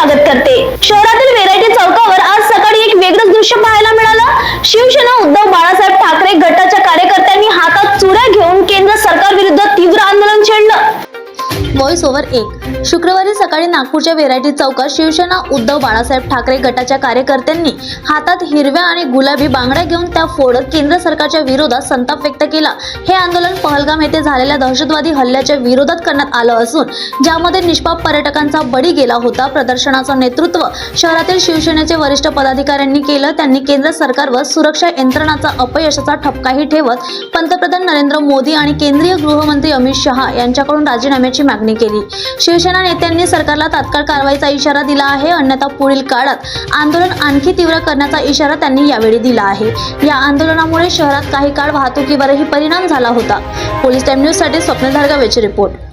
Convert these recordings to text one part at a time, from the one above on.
स्वागत करते। शहरातील व्हेरायटी चौकावर आज सकाळी एक वेगळंच दृश्य पाहायला मिळालं। शिवसेना उद्धव बाळासाहेब ठाकरे गटाच्या कार्यकर्त्यांनी हातात चुऱ्या घेऊन केंद्र सरकारविरुद्ध तीव्र आंदोलन छेडलं। व्हॉइस ओव्हर 1 शुक्रवारी सकाळी नागपूरच्या व्हेरायटी चौकात शिवसेना उद्धव बाळासाहेब ठाकरे गटाच्या कार्यकर्त्यांनी हातात हिरव्या आणि गुलाबी बांगड्या घेऊन त्या फोडत केंद्र सरकारच्या विरोधात संताप व्यक्त केला। हे आंदोलन पहलगाम येथे झालेल्या दहशतवादी हल्ल्याच्या विरोधात करण्यात आलं असून ज्यामध्ये निष्पाप पर्यटकांचा बळी गेला होता। प्रदर्शनाचं नेतृत्व शहरातील शिवसेनेचे वरिष्ठ पदाधिकाऱ्यांनी केलं। त्यांनी केंद्र सरकारवर सुरक्षा यंत्रणाचा अपयशाचा ठपकाही ठेवत पंतप्रधान नरेंद्र मोदी आणि केंद्रीय गृहमंत्री अमित शहा यांच्याकडून राजीनाम्याची मागणी केली। शिवसेना नेत्यांनी सरकारला तात्काळ कारवाईचा इशारा दिला आहे, अन्यथा पुढील काळात आंदोलन आणखी तीव्र करण्याचा इशारा त्यांनी यावेळी दिला आहे। या आंदोलनामुळे शहरात काही काळ वाहतुकीवरही परिणाम झाला होता। पोलीस टाइम न्यूज साठी स्वप्नील धारगावेची रिपोर्ट।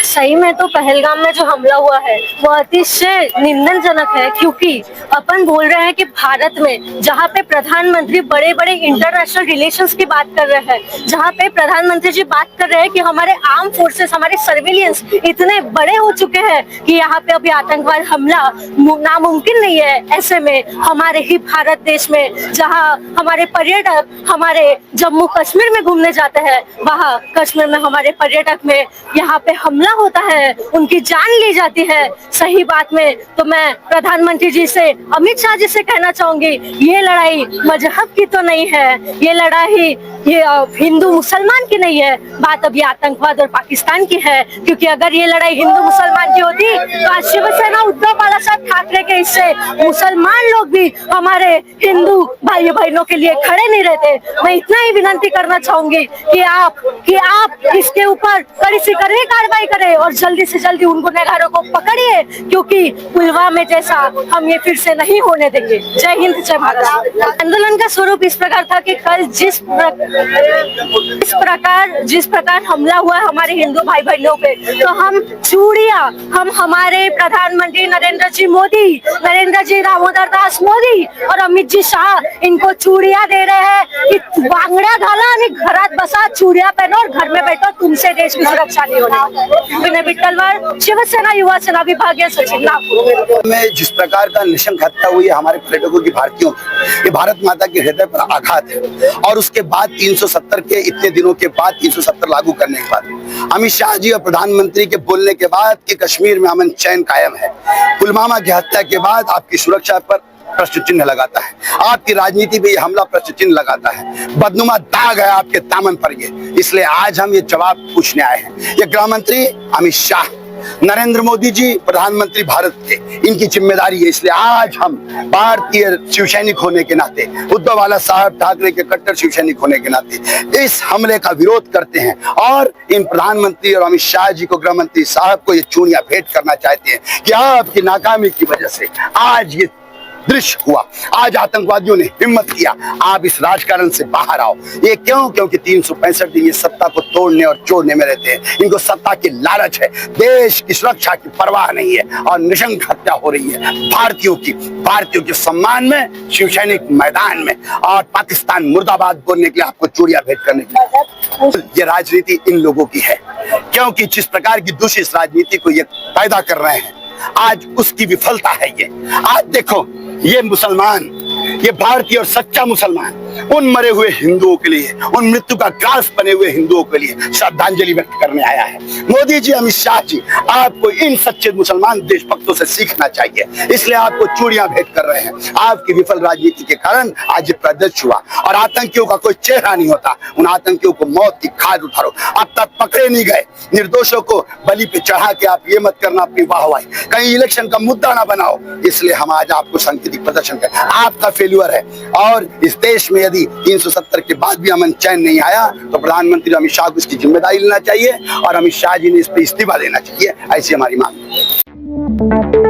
सही में तो पहलगाम में जो हमला हुआ है वो अतिशय निंदनजनक है, क्योंकि अपन बोल रहे हैं कि भारत में जहाँ पे प्रधानमंत्री बड़े बड़े इंटरनेशनल रिलेशंस की बात कर रहे हैं, जहाँ पे प्रधानमंत्री जी बात कर रहे हैं कि हमारे आर्म फोर्सेस, हमारे सर्विलियंस इतने बड़े हो चुके हैं कि यहाँ पे अभी आतंकवाद हमला नामुमकिन नहीं है। ऐसे में हमारे ही भारत देश में जहाँ हमारे पर्यटक हमारे जम्मू कश्मीर में घूमने जाते हैं, वहाँ कश्मीर में हमारे पर्यटक में यहाँ पे हमला होता है, उनकी जान ली जाती है। सही बात में तो मैं प्रधानमंत्री जी से, अमित शाह जी से कहना चाहूंगी, ये लड़ाई मजहब की तो नहीं है, ये लड़ाई ये हिंदू मुसलमान की नहीं है, बात अभी आतंकवाद और पाकिस्तान की है। क्योंकि अगर ये लड़ाई हिंदू मुसलमान की होती तो आज शिवसेना उद्धव बाळासाहेब ठाकरे के हिस्से मुसलमान लोग भी हमारे हिंदू भाई बहनों के लिए खड़े नहीं रहते। मैं इतना ही विनती करना चाहूंगी कि आप इसके ऊपर कड़ी से कड़ी कार्रवाई करें और जल्दी से जल्दी उन गुनहगारों को पकड़िए, क्योंकि पुलवामा जैसा हम ये फिर से नहीं होने देंगे। जय हिंद, जय भारत। आंदोलन का स्वरूप इस प्रकार था कि कल जिस प्रकार हमला हुआ है हमारे हिंदू भाई बहनों पे, तो हम चूड़ियां, हम हमारे प्रधानमंत्री नरेंद्र जी मोदी, नरेंद्र जी दामोदर दास मोदी और अमित जी शाह इनको चूड़ियां दे रहे हैं कि बांगड्या घाला आणि घरात बसा, चूड़ियां पहनो और घर में बैठो, तुमसे देश की सुरक्षा नहीं होगी। विनय विठ्ठलवार, शिवसेना युवा सेना विभागीय सचिव नागपुर। में जिस प्रकार का निशंक हत्या हुई है हमारे पर्यटकों की, भारतीयों की, ये भारत माता के हृदय पर आघात है। और उसके बाद 370 के इतने दिनों के बाद 370 लागू करने के बाद अमित शाह जी और प्रधानमंत्री के बोलने के बाद कि कश्मीर में अमन चैन कायम है, पुलवामा की हत्या के बाद आपकी सुरक्षा पर प्रश्न चिन्ह लगाता है, आपकी राजनीति पे ये हमला प्रश्न चिन्ह लगाता है, बदनुमा दाग है आपके दामन पर ये। इसलिए आज हम ये जवाब पूछने आए हैं। ये गृह मंत्री अमित शाह, नरेंद्र मोदी जी प्रधानमंत्री भारत के, इनकी जिम्मेदारी है। इसलिए आज हम भारतीय शिवसैनिक होने के नाते, उद्धव बाळासाहेब ठाकरे के कट्टर शिवसैनिक होने के नाते इस हमले का विरोध करते हैं और इन प्रधानमंत्री और अमित शाह जी को, गृह मंत्री साहब को ये चूड़ियां भेंट करना चाहते हैं कि आपकी नाकामी की वजह से आज ये दृश्य हुआ। आज आतंकवादियों ने हिम्मत किया, आप इस राजकारण से बाहर आओ। ये क्यों? क्योंकि 365 दिन ये सत्ता को तोड़ने और चोड़ने में रहते हैं। इनको सत्ता की लालच है, देश की सुरक्षा की परवाह नहीं है और निशंक हत्या हो रही है भारतीयों के सम्मान में, शिवसैनिक मैदान में, और पाकिस्तान मुर्दाबाद बोलने के लिए आपको चूड़ियां भेंट करने के लिए। ये राजनीति इन लोगों की है, क्योंकि जिस प्रकार की दूषित राजनीति को ये पैदा कर रहे हैं, आज उसकी विफलता है ये। आज देखो, ये मुसलमान, ये भारतीय और सच्चा मुसलमान उन मरे हुए हिंदुओं के लिए, उन मृत्यु का ग्रास बने हुए हिंदुओं के लिए श्रद्धांजलि व्यक्त करने आया है। मोदी जी, अमित शाह जी, आपको इन सच्चे मुसलमान देशभक्तों से सीखना चाहिए। इसलिए आपको चूड़ियां भेंट कर रहे हैं। आपकी विफल राजनीति के कारण आज ये प्रदर्शन हुआ और आतंकियों का कोई चेहरा नहीं होता। उन आतंकियों को मौत की खाद उतारो। अब तक पकड़े नहीं गए, निर्दोषों को बलि पे चढ़ा के आप ये मत करना अपनी वाहवाही, कहीं इलेक्शन का मुद्दा ना बनाओ। इसलिए हम आज आपको सांकेतिक प्रदर्शन करें। आपका फेल्यूर है और इस देश में यदि 370 के बाद भी अमन चैन नहीं आया तो प्रधानमंत्री अमित शाह को इसकी जिम्मेदारी लेना चाहिए और अमित शाह जी ने इस पर इस्तीफा देना चाहिए। ऐसी हमारी मांग है।